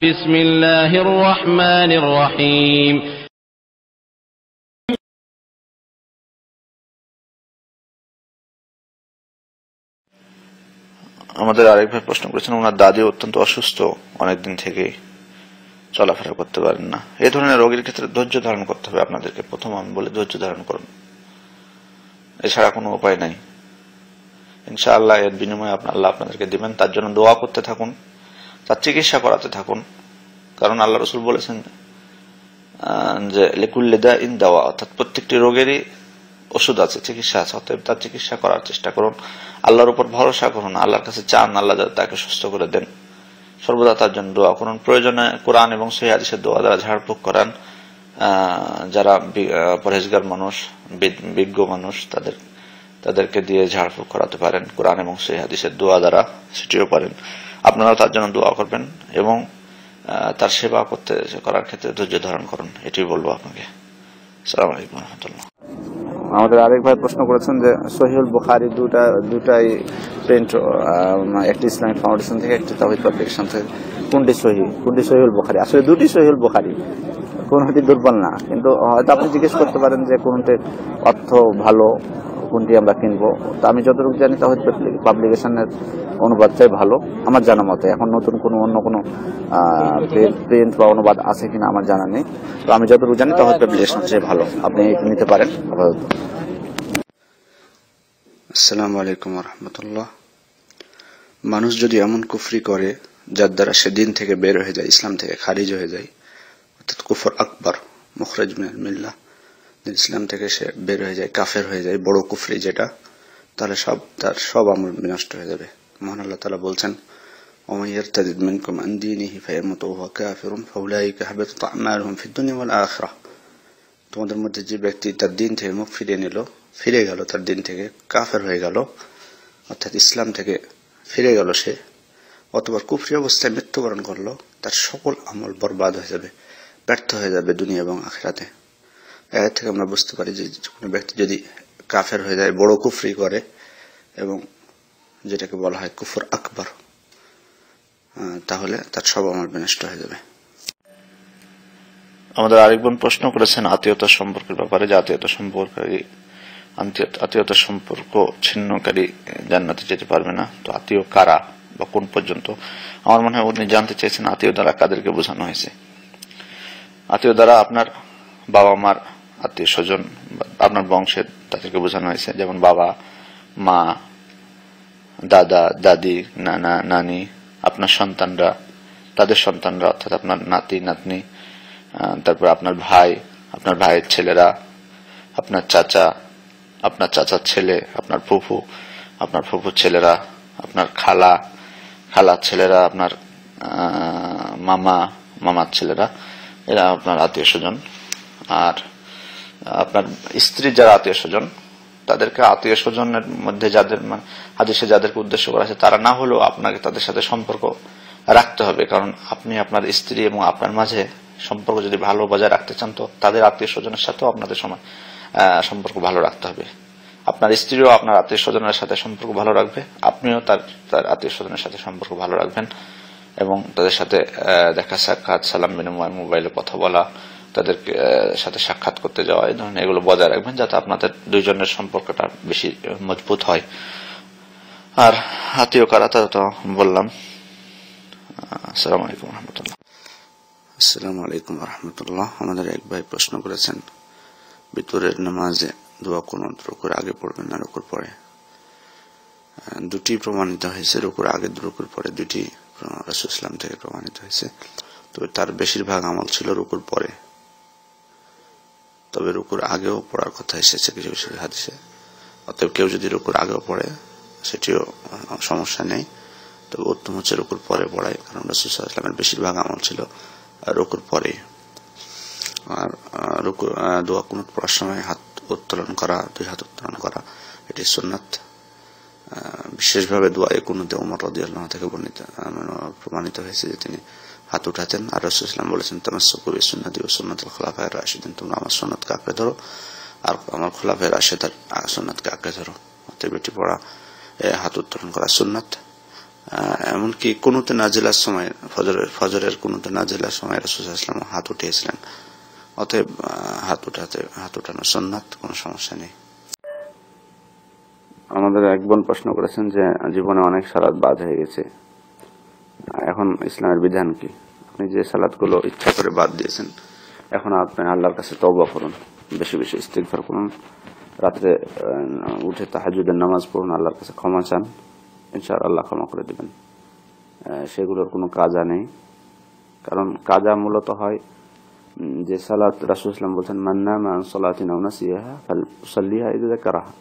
বিসমিল্লাহির রহমানির রহিম। আমাদের আরেক ভাই প্রশ্ন করেছেন, ওনার দাদি অত্যন্ত অসুস্থ, অনেকদিন থেকেই চলাফেরা করতে পারেন না। এই ধরনের রোগীর ক্ষেত্রে ধৈর্য ধারণ করতে হবে আপনাদেরকে। প্রথম আমি বলি, ধৈর্য ধারণ করুন, এছাড়া কোনো উপায় নাই। ইনশাআল্লাহ এর বিনিময়ে আল্লাহ আপনাদেরকে দিবেন। তার জন্য দোয়া করতে থাকুন, তার চিকিৎসা করাতে থাকুন। কারণ আল্লাহ রসুল বলেছেন যে লিকুল্লি দাইন দাওয়া, অর্থাৎ প্রত্যেকটি রোগেরই ওষুধ আছে, চিকিৎসা আছে। অতএব তার চিকিৎসা করার চেষ্টা করুন, আল্লাহর উপর ভরসা করুন, আল্লাহর কাছে চান আল্লাহ তাকে সুস্থ করে দেন। সর্বদা তার জন্য দোয়া করুন। প্রয়োজনে কোরআন এবং সহিহ হাদিসের দোয়া দ্বারা ঝাড়ফুঁক করান। যারা পরহেজগার মানুষ, বিজ্ঞ মানুষ, তাদেরকে দিয়ে ঝাড়ফুঁক করাতে পারেন কোরআন এবং সহিহ হাদিসের দোয়া দ্বারা, সেটিও পারেন। আপনারাও তার জন্য দোয়া করবেন এবং তার সেবা করার ক্ষেত্রে ধৈর্য ধারণ করুন, এটি বলবো আপনাকে। আসসালামু আলাইকুম ওয়া রাহমাতুল্লাহ। আমাদের আরেক ভাই প্রশ্ন করেছেন যে সহিহুল বুখারী দুটাই প্রিন্ট, একটি ইসলামিক ফাউন্ডেশন থেকে, একটি তাওহীদ পাবলিকেশন থেকে, কোনটি সহিহুল বুখারী? আসলে দুটি সহিহুল বুখারী, কোনটি দুর্বল না। কিন্তু হয়তো আপনি জিজ্ঞেস করতে পারেন যে কোনটির অর্থ ভালো, কোনটি আমরা কিনবো। তো আমি যতটুকু জানি তাওহীদ পাবলিকেশনের অনুবাদটাই ভালো আমার জানা মতে। এখন নতুন অন্য কোনো প্রিন্ট বা অনুবাদ আছে কিনা আমার জানা নেই। তো আমি যতটুকু জানি তাওহীদ পাবলিকেশন চেয়ে ভালো, আপনি নিতে পারেন আপাতত। আসসালামু আলাইকুম ওয়া রাহমাতুল্লাহ। মানুষ যদি এমন কুফরি করে যার দ্বারা সে দিন থেকে বের হয়ে যায়, ইসলাম থেকে খারিজ হয়ে যায়, অর্থাৎ কুফর আকবর, মুখরাজ মিনাল মিল্লাহ, ইসলাম থেকে সে বের হয়ে যায়, কাফের হয়ে যায়, বড় কুফরি যেটা, তাহলে তার সব আমল বিনষ্ট হয়ে যাবে। মহান আল্লাহ তাআলা বলছেন, ওয়া ইয়ারতাদিদ মিনকুম আন দীনিহি ফায়ামুত ওয়া হুয়া কাফিরুন ফাউলাইকা হাবিতাত আমালুহুম ফিদ দুনিয়া ওয়াল আখিরাহ। তোমাদের মধ্যে যে ব্যক্তি তার দিন থেকে মুখ ফিরে গেল, তার দিন থেকে কাফের হয়ে গেল, অর্থাৎ ইসলাম থেকে ফিরে গেল সে, অথবা কুফরি অবস্থায় মৃত্যুবরণ করলো, তার সকল আমল বরবাদ হয়ে যাবে, ব্যর্থ হয়ে যাবে দুনিয়া এবং আখিরাতে। এর থেকে আমরা বুঝতে পারি যে কোনো ব্যক্তি যদি কাফের হয়ে যায়, বড় কুফরি করে, এবং যেটাকে বলা হয় কুফর আকবর, তাহলে তার সব আমল বিনষ্ট হয়ে যাবে। আমাদের আরেক বোন প্রশ্ন করেছেন আত্মীয়তা সম্পর্কের ব্যাপারে, যে আত্মীয়তা সম্পর্ক ছিন্নকারী জান্নাতে যেতে পারবে না। তো আত্মীয় কারা বা কোন পর্যন্ত? আমার মনে হয় উনি জানতে চেয়েছেন আত্মীয় দ্বারা কাদেরকে বোঝানো হয়েছে। আত্মীয় দ্বারা আপনার বাবা মার আত্মীয় স্বজন, আপনার বংশের, তাদেরকে বোঝানো হয়েছে। যেমন বাবা মা, দাদা দাদি, নানা নানি, আপনার সন্তানরা, তাদের সন্তানরা, অর্থাৎ আপনার নাতি নাতনি, তারপর আপনার ভাই, আপনার ভাইয়ের ছেলেরা, আপনার চাচা, আপনার চাচার ছেলে, আপনার ফুফু, আপনার ফুফুর ছেলেরা, আপনার খালার ছেলেরা, আপনার মামা, মামার ছেলেরা, এরা আপনার আত্মীয় স্বজন। আর আপনার স্ত্রীর যারা আত্মীয় স্বজন, তাদেরকে আত্মীয় স্বজনের মধ্যে হাদিসে যাদেরকে উদ্দেশ্য করা আছে তারা না হলেও আপনাকে তাদের সাথে সম্পর্ক রাখতে হবে। কারণ আপনি আপনার স্ত্রী এবং আপনার মাঝে সম্পর্ক যদি ভালো বজায় রাখতে চান, তো তাদের আত্মীয় স্বজনের সাথেও আপনাদের সম্পর্ক ভালো রাখতে হবে। আপনার স্ত্রীও আপনার আত্মীয় স্বজনের সাথে সম্পর্ক ভালো রাখবে, আপনিও তার আত্মীয় স্বজনের সাথে সম্পর্ক ভালো রাখবেন, এবং তাদের সাথে দেখা সাক্ষাৎ, সালাম বিনিময়, মোবাইলে কথা বলা, তাদের সাথে সাক্ষাৎ করতে যাওয়া, এই ধরনের এগুলো বজায় রাখবেন, যাতে আপনাদের দুইজনের সম্পর্কটা বেশি মজবুত হয়। আর আত্মীয় কারা তা তো বললাম। আসসালামু আলাইকুম ওয়া রাহমাতুল্লাহ। আসসালামু আলাইকুম ওয়া রাহমাতুল্লাহ। আমাদের এক ভাই প্রশ্ন করেছেন, বিতরের নামাজে দোয়া কোন রুকুর আগে পড়বেন না রুকুর পরে? দুটি প্রমাণিত হয়েছে, রুকুর আগে রুকুর পরে, দুটি রাসূল ইসলাম থেকে প্রমাণিত হয়েছে। তবে তার বেশিরভাগ আমল ছিল রুকুর পরে। তবে রুকুর আগেও পড়ার কথা এসেছে কিছু কিছু হাদিসে। অতএব কেউ যদি রুকুর আগেও পড়ে সেটিও সমস্যা নেই, তবে উত্তম হচ্ছে রুকুর পরে পড়াই, কারণ রাসূল সাল্লাল্লাহু আলাইহি ওয়াসাল্লামের বেশিরভাগ আমল ছিল রুকুর পরে। আর দোয়া কুনুত পড়ার সময় হাত উত্তোলন করা, দুই হাত উত্তোলন করা, এটি সুন্নাত। বিশেষভাবে দোয়া কুনুতে ওমর রাদিয়াল্লাহু থেকে প্রমাণিত হয়েছে যে তিনি হাত উঠাতেন। আর রাসূল সাল্লাল্লাহু আলাইহি ওয়াসাল্লাম বলেছেন, তামাসসাকু বিসুন্নতি ওয়া সুন্নাতিল খুলাফায়ে রাশিদিন, তোমরা আমার সুন্নাতকে আঁকড়ে ধরো আর আমার খুলাফায়ে রাশিদার সুন্নাতকে আঁকড়ে ধরো। অতএব এটি পড়া, হাত উত্তোলন করা সুন্নাত। এমনকি কুনুতে নাজিলার সময় ফজরের কুনুতে নাজিলার সময় রাসূল সাল্লাল্লাহু আলাইহি ওয়াসাল্লাম হাত উঠিয়েছিলেন। অতএব হাত উঠানো সুন্নাত, কোনো সমস্যা নেই। আমাদের এক বোন প্রশ্ন করেছেন যে জীবনে অনেক সালাত বাদ হয়ে গেছে, এখন ইসলামের বিধান কি? আপনি যে সালাতগুলো ইচ্ছা করে বাদ দিয়েছেন, এখন আপনি আল্লাহর কাছে তওবা করুন, বেশি বেশি ইস্তিগফার করুন, রাত্রে উঠে তাহাজ্জুদের নামাজ পড়ুন, আল্লাহর কাছে ক্ষমা চান, ইনশাআল্লাহ আল্লাহ ক্ষমা করে দিবেন। সেগুলোর কোনো কাজা নেই, কারণ কাজা মূলত হয় যে সালাত রাসূল সাল্লাল্লাহু আলাইহি ওয়াসাল্লাম বলেছেন, মান নামা আন সালাতিন আও নাসিয়াহা ফালইউসাল্লিহা ইযা যাকারাহা।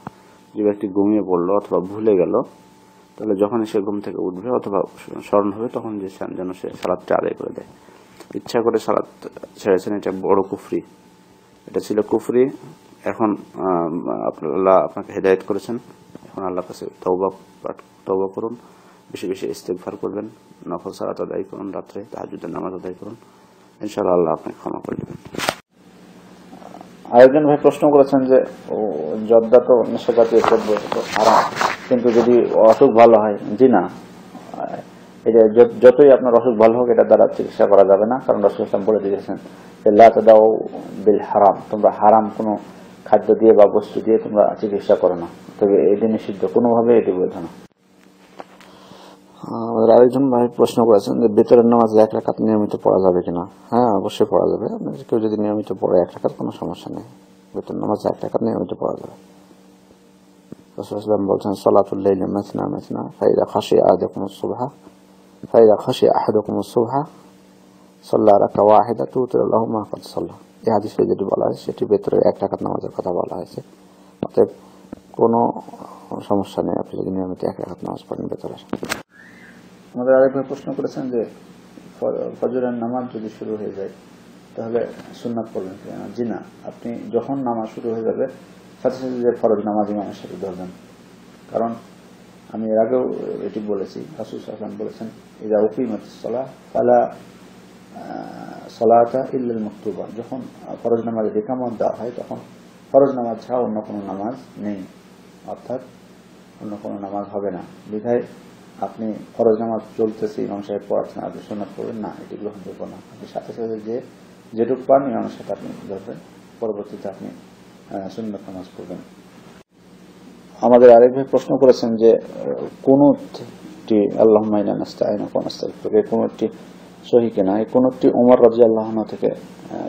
যে ব্যক্তি ঘুমিয়ে পড়লো অথবা ভুলে গেল, তাহলে যখন সে ঘুম থেকে উঠবে অথবা স্মরণ হবে তখন যেন সে সালাতটা আদায় করে দেয়। ইচ্ছা করে সালাত ছেড়েছেন, এটা বড় কুফরি, এটা ছিল কুফরি। এখন আল্লাহ আপনাকে হেদায়েত করেছেন, এখন আল্লাহর কাছে তওবা করুন, বেশি বেশি ইস্তিগফার করবেন, নফল সালাত আদায় করুন, রাত্রে তাহাজ্জুদের নামাজ আদায় করুন, ইনশাআল্লাহ আল্লাহ আপনাকে ক্ষমা করে দেবেন। আরেকজন ভাই প্রশ্ন করেছেন যে জর্দা তো নেশাজাতীয় দ্রব্য, হারাম, কিন্তু যদি অসুখ ভালো হয়? জি না, এটা যতই আপনার অসুখ ভালো হোক এটা দ্বারা চিকিৎসা করা যাবে না, কারণ রাসূল সাল্লাল্লাহু আলাইহি ওয়াসাল্লাম বলে দিয়েছেন যে লা তাদাউ বিল হারাম, তোমরা হারাম কোনো খাদ্য দিয়ে বা বস্তু দিয়ে তোমরা চিকিৎসা করো না, তবে এটি নিষিদ্ধ, কোনোভাবে এটি বৈধ না। আমাদের আরেকজন ভাই প্রশ্ন করেছেন যে ভিতরের নামাজ 1 রাকাত নিয়মিত পড়া যাবে কিনা? হ্যাঁ, অবশ্যই পড়া যাবে। কেউ যদি নিয়মিত পড়ে 1 রাকাত, কোনো সমস্যা নেই। ভিতরের নামাজ 1 রাকাত নিয়মিত পড়া যাবে। রাসূল সাল্লাল্লাহু আলাইহি ওয়াসাল্লাম বলেছেন, সালাতুল লাইলি মাসনা মাসনা ফাইদা খাশিয়া আহাদুকুমুস সুবহা সাল্লা রাকা ওয়াহিদা তুতির লাহু মা কাদ সাল্লা। এই হাদিসে যেটি বলা হয়েছে সেটি ভিতরে 1 রাকাত নামাজের কথা বলা হয়েছে। অতএব কোনো সমস্যা নেই আপনি যদি নিয়মিত 1 রাকাত নামাজ পড়েন ভিতরের। আমাদের আরেকবার প্রশ্ন করেছেন যে ফজরের নামাজ যদি শুরু হয়ে যায় তাহলে সুন্নাত পড়বেন কিনা? জি না, আপনি যখন নামাজ শুরু হয়ে যাবে সাথে সাথে যে ফরজ নামাজ ইমামের সাথে ধরবেন, কারণ আমি এর আগেও এটি বলেছি, রাসূল সাল্লাল্লাহু আলাইহি ওয়াসাল্লাম বলেছেন, ইযা উকিমাতিস সালাহ ফালা সালাতা ইল্লাল মাকতুবা, যখন ফরজ নামাজের ইকামত দেওয়া হয় তখন ফরজ নামাজ ছাড়া অন্য কোনো নামাজ নেই, অর্থাৎ অন্য কোনো নামাজ হবে না। বিধায় আপনি ফরজ নামাজ চলতেছে, ইমাম সাহেব পড়াচ্ছেন, আপনি সুন্নাত পড়বেন না, এটি গ্রহণযোগ্য না। আপনি সাথে সাথে যেটুকু পান ইমামের সাথে আপনি ধরবেন, পরবর্তীতে আপনি সুন্নাত নামাজ পড়বেন। আমাদের আরেক ভাই প্রশ্ন করেছেন যে কুনুতটি আল্লাহুম্মা ইন্না নাস্তাঈনুকা ওয়া নাস্তাগফিরুকা, এই কুনুতটি সহিহ কিনা? এই কুনুতটি ওমর রাদিয়াল্লাহু আনহু থেকে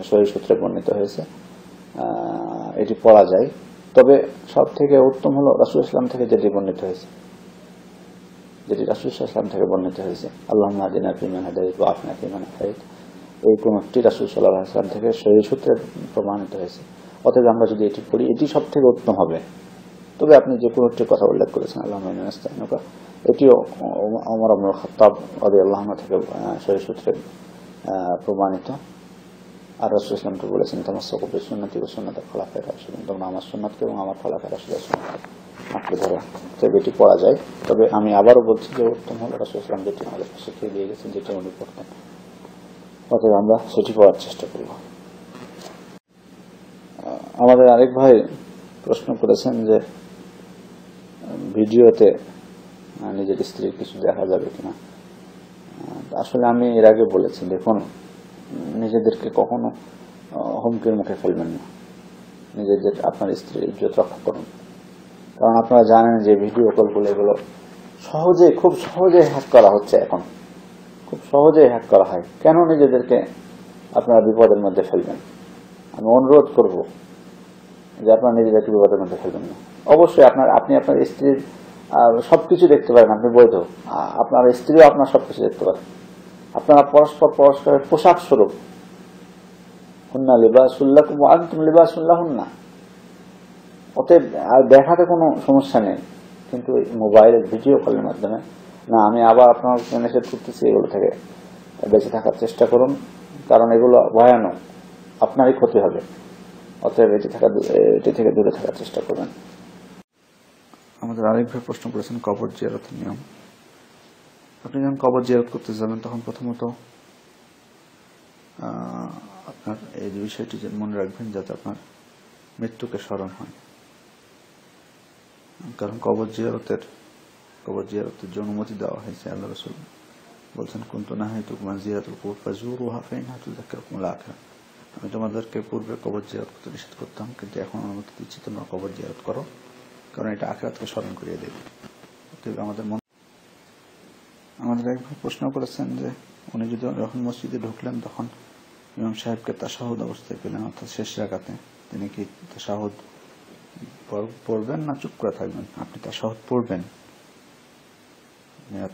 সহিহ সূত্রে বর্ণিত হয়েছে, এটি পড়া যায়। তবে সব থেকে উত্তম হলো রাসূল ইসলাম থেকে যেটি বর্ণিত হয়েছে, আল্লাহুম্মা আহদিনা ফিমান হাদাইত ওয়া আফিনা ফিমান আফাইত, এই কুনুতটি রাসূল সাল্লাল্লাহু আলাইহি ওয়াসাল্লাম থেকে সহিহ সূত্রে প্রমাণিত হয়েছে। অতএব আমরা যদি এটি পড়ি এটি সব থেকে উত্তম হবে। তবে আপনি যে কুনুতটির কথা উল্লেখ করেছেন আল্লাহুম্মা ইন্না নাস্তাঈনুকা, এটিও ওমর ইবনুল খাত্তাব রাদিয়াল্লাহু আনহু থেকে সহিহ সূত্রে প্রমাণিত। আর রাসূল ইসলাম তো বলেছেন, তামাসসাকু বিসুন্নতি ওয়া সুন্নাতিল খুলাফায়ে রাশিদিন, তোমরা আমার সুন্নাতকে এবং আমার খুলাফায়ে রাশিদের সুন্নাতকে আঁকড়ে ধরো। তবে এটি পড়া যায়। তবে আমি আবারও বলছি যে উত্তম হলো রাসূল ইসলাম যেটি আমাদের শিখিয়ে দিয়ে গেছেন, যেটি উনি পড়তেন, অতএব আমরা সেটি পড়ার চেষ্টা করব। আমাদের আরেক ভাই প্রশ্ন করেছেন যে ভিডিওতে নিজের স্ত্রীর কিছু দেখা যাবে কিনা। আসলে আমি এর আগে বলেছি, দেখুন, নিজেদেরকে কখনো হুমকির মুখে ফেলবেন না, নিজেদের আপনার স্ত্রীর ইজ্জত রক্ষা করুন। কারণ আপনারা জানেন যে ভিডিও কলগুলো এগুলো খুব সহজে হ্যাক করা হচ্ছে, এখন খুব সহজে হ্যাক করা হয়। কেন নিজেদেরকে আপনারা বিপদের মধ্যে ফেলবেন? আমি অনুরোধ করব যে আপনারা নিজেদেরকে বিপদের মধ্যে ফেলবেন না। অবশ্যই আপনি আপনার স্ত্রীর সবকিছু দেখতে পারেন, আপনি বৈধ, আপনার স্ত্রীও আপনার সবকিছু দেখতে পারেন। আপনারা পরস্পরের পোশাক স্বরূপ, হুন্না লিবাসুল লাকুম ওয়া আনতুম লিবাসুল লাহুন্না। অতএব দেখাতে কোনো সমস্যা নেই, কিন্তু মোবাইলের ভিডিও কলের মাধ্যমে না। আমি আবার আপনার নিষেধ করতেছি, এগুলো থেকে বেঁচে থাকার চেষ্টা করুন, কারণ এগুলো ভয়ানক, আপনারই ক্ষতি হবে। অতএব এটি থেকে দূরে থাকার চেষ্টা করবেন। আমাদের আরেকভাবে প্রশ্ন করেছেন কবর জিয়ারতের নিয়ম। আপনি যখন কবর জিয়ারত করতে যাবেন তখন প্রথমত আপনার এই বিষয়টি মনে রাখবেন যাতে আপনার মৃত্যুকে স্মরণ হয়, কারণ কবর জিয়ারতের কবর জিয়ারতের যে অনুমতি দেওয়া হয়েছে, আল্লাহ রাসূল বলছেন কুনতু নাহাইতুকুম আন জিয়ারাতিল কুবুর ফাজুরুহা ফাইন্নাহা তুযাক্কিরুকুমুল আখিরাহ। আমি তোমাদেরকে পূর্বে কবর জিয়ারত করতে নিষেধ করতাম, কিন্তু এখন অনুমতি দিচ্ছি তোমরা কবর জিয়ারত করো, কারণ এটা আখিরাতকে স্মরণ করিয়ে দেবে। আমাদের এক ভাই প্রশ্ন করেছেন যে উনি যদি যখন মসজিদে ঢুকলেন তখন ইমাম সাহেবকে তাশাহুদ অবস্থায় পেলেন, অর্থাৎ শেষ রাকাতে, তিনি কি তাশাহুদ পড়বেন না চুপ করে থাকবেন? আপনি তাশাহুদ পড়বেন,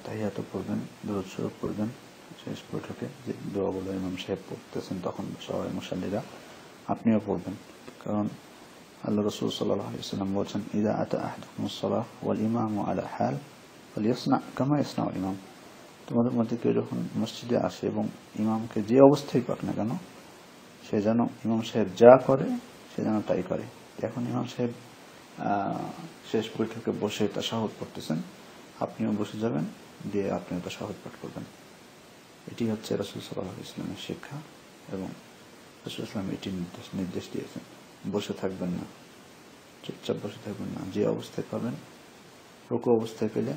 তাহিয়াত পড়বেন, দুরূদ শরীফ পড়বেন, শেষ বৈঠকে যে দোয়াগুলো ইমাম সাহেব পড়তেছেন তখন সবাই মুসাল্লিরা আপনিও পড়বেন। কারণ আল্লাহ রাসূল সাল্লাল্লাহু আলাইহি ওয়াসাল্লাম বলেছেন, ইযা আতা আহাদুকুমুস সালাহ ওয়াল ইমামু আলা হাল ফালিয়াসনা কামা ইয়াসনাউল ইমাম। তোমাদের মধ্যে কেউ যখন মসজিদে আসে এবং ইমামকে যে অবস্থায় পাক না কেন, সে যেন ইমাম সাহেব যা করে সে যেন তাই করে। এখন ইমাম সাহেব শেষ বৈঠকে বসে তাশাহুদ পড়তেছেন, আপনিও বসে যাবেন, দিয়ে আপনিও তাশাহুদ পাঠ করবেন। এটি হচ্ছে রাসূল সাল্লাল্লাহু আলাইহি ওয়াসাল্লামের শিক্ষা, এবং রাসূল সাল্লাল্লাহু আলাইহি ওয়াসাল্লাম এটি নির্দেশ দিয়েছেন। বসে থাকবেন না, চুপচাপ বসে থাকবেন না, যে অবস্থায় পাবেন, রুকু অবস্থায় পেলে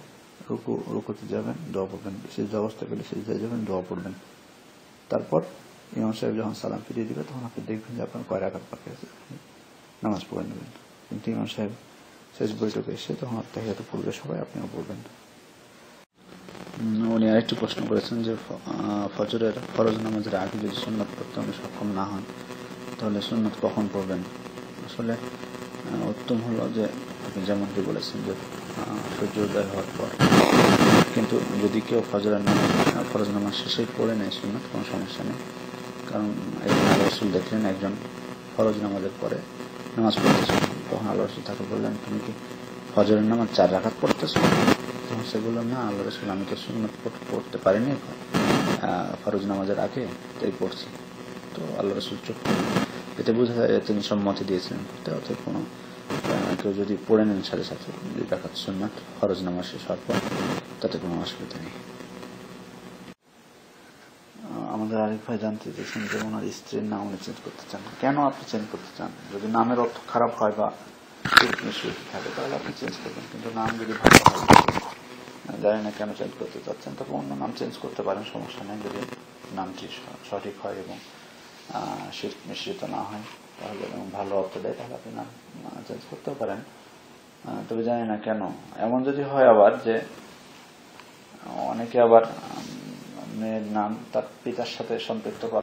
রুকুতে যাবেন, দোয়া পড়বেন, সিজদা অবস্থায় পেলে সিজদায় যাবেন, দোয়া পড়বেন। তারপর ইমাম সাহেব যখন সালাম ফিরিয়ে দিবে তখন আপনি দেখবেন যে আপনার কয় রাকাত বাকি আছে, নামাজ পড়ে নেবেন। কিন্তু ইমাম সাহেব শেষ বৈঠকে এসে তখন তাহিয়াত পড়বে সবাই, আপনিও পড়বেন। উনি আরেকটি প্রশ্ন করেছেন যে ফজরের ফরজ নামাজের আগে যদি সুন্নাত পড়তে উনি সক্ষম না হন তাহলে সুন্নাত কখন পড়বেন? আসলে উত্তম হলো যে আপনি যেমনটি বলেছেন যে সূর্যোদয় হওয়ার পর, কিন্তু যদি কেউ ফরজ নামাজ শেষেই পড়ে নেয় সুন্নাত, কোনো সমস্যা নেই। কারণ একজন আল্লাহ রাসূল দেখলেন একজন ফরজ নামাজের পরে নামাজ পড়তেছেন, তখন আল্লাহ রাসূল তাকে বললেন, তুমি কি ফজরের নামাজ 4 রাকাত পড়তেছ? তখন সে বলল, না আল্লাহ রাসূল, আমি তো সুন্নাত পড়তে পারিনি ফরজ নামাজের আগে, তাই পড়ছি। তো আল্লাহ রাসূল চুপ করলেন। এতে বোঝা যায় তিনি সম্মতি দিয়েছিলেন পড়তে, অর্থাৎ কোনো কেউ যদি পড়ে নেন সাথে সাথে 2 রাকাত সুন্নাত ফরজ নামাজ শেষ হওয়ার পর, তাতে কোনো অসুবিধা নেই। আমাদের আরেক ভাই জানতে চেয়েছেন যে ওনার স্ত্রীর নাম উনি চেঞ্জ করতে চান। কেন আপনি চেঞ্জ করতে চান? যদি নামের অর্থ খারাপ হয় বা থাকে তাহলে আপনি চেঞ্জ করবেন, কিন্তু নাম যদি ভালো হয়, জানি না কেন চেঞ্জ করতে চাচ্ছেন, তবে অন্য নাম চেঞ্জ করতে পারেন, সমস্যা নেই। যদি নামটি সঠিক হয় এবং শিরক মিশ্রিত না হয় তাহলে, এবং ভালো অর্থ দেয়, তাহলে আপনি নাম চেঞ্জ করতেও পারেন। তবে জানি না কেন এমন যদি হয় আবার যে অনেকে আবার মেয়ের নাম তার পিতার সাথে সম্পৃক্ত করা